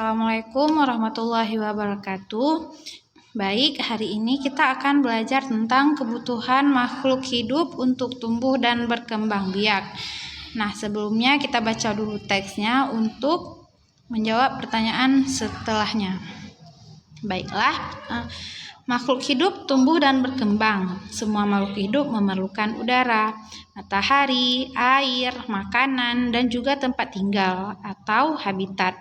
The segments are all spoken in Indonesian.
Assalamualaikum warahmatullahi wabarakatuh. Baik, hari ini kita akan belajar tentang kebutuhan makhluk hidup untuk tumbuh dan berkembang biak. Nah, sebelumnya kita baca dulu teksnya untuk menjawab pertanyaan setelahnya. Baiklah, makhluk hidup tumbuh dan berkembang. Semua makhluk hidup memerlukan udara, matahari, air, makanan, dan juga tempat tinggal atau habitat.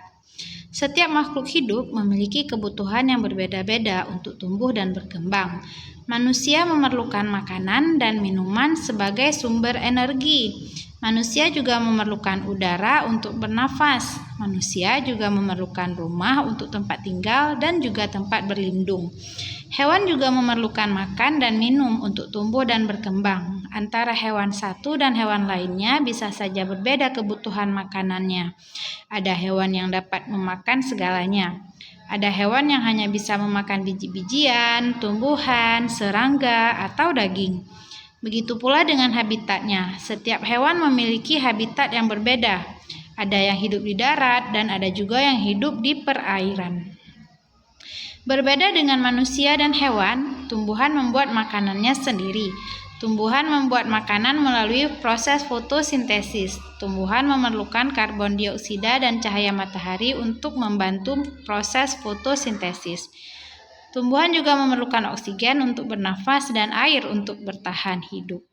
Setiap makhluk hidup memiliki kebutuhan yang berbeda-beda untuk tumbuh dan berkembang. Manusia memerlukan makanan dan minuman sebagai sumber energi. Manusia juga memerlukan udara untuk bernafas. Manusia juga memerlukan rumah untuk tempat tinggal dan juga tempat berlindung. Hewan juga memerlukan makan dan minum untuk tumbuh dan berkembang. Antara hewan satu dan hewan lainnya bisa saja berbeda kebutuhan makanannya. Ada hewan yang dapat memakan segalanya. Ada hewan yang hanya bisa memakan biji-bijian, tumbuhan, serangga, atau daging. Begitu pula dengan habitatnya. Setiap hewan memiliki habitat yang berbeda. Ada yang hidup di darat dan ada juga yang hidup di perairan. Berbeda dengan manusia dan hewan, tumbuhan membuat makanannya sendiri. Tumbuhan membuat makanan melalui proses fotosintesis. Tumbuhan memerlukan karbon dioksida dan cahaya matahari untuk membantu proses fotosintesis. Tumbuhan juga memerlukan oksigen untuk bernafas dan air untuk bertahan hidup.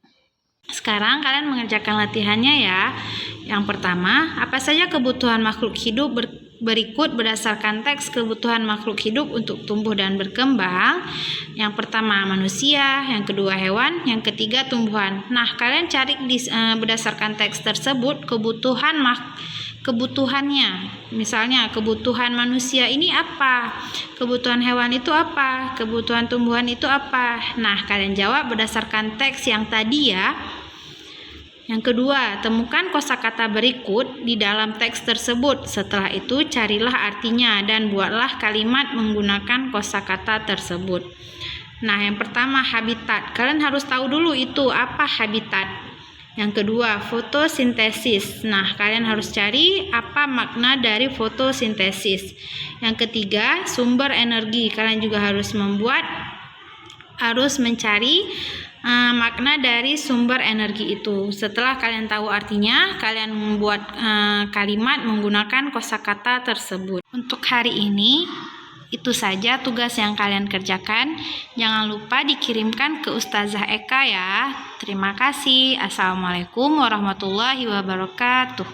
Sekarang kalian mengerjakan latihannya ya. Yang pertama, apa saja kebutuhan makhluk hidup berikut berdasarkan teks kebutuhan makhluk hidup untuk tumbuh dan berkembang. Yang pertama manusia, yang kedua hewan, yang ketiga tumbuhan. Nah, kalian cari berdasarkan teks tersebut kebutuhannya. Misalnya kebutuhan manusia ini apa? Kebutuhan hewan itu apa? Kebutuhan tumbuhan itu apa? Nah, kalian jawab berdasarkan teks yang tadi ya. Yang kedua, temukan kosakata berikut di dalam teks tersebut. Setelah itu, carilah artinya dan buatlah kalimat menggunakan kosakata tersebut. Nah, yang pertama, habitat. Kalian harus tahu dulu itu apa habitat. Yang kedua, fotosintesis. Nah, kalian harus cari apa makna dari fotosintesis. Yang ketiga, sumber energi. Kalian juga harus mencari makna dari sumber energi itu. Setelah kalian tahu artinya, kalian membuat kalimat menggunakan kosakata tersebut. Untuk hari ini, itu saja tugas yang kalian kerjakan. Jangan lupa dikirimkan ke Ustazah Eka ya. Terima kasih. Assalamualaikum warahmatullahi wabarakatuh.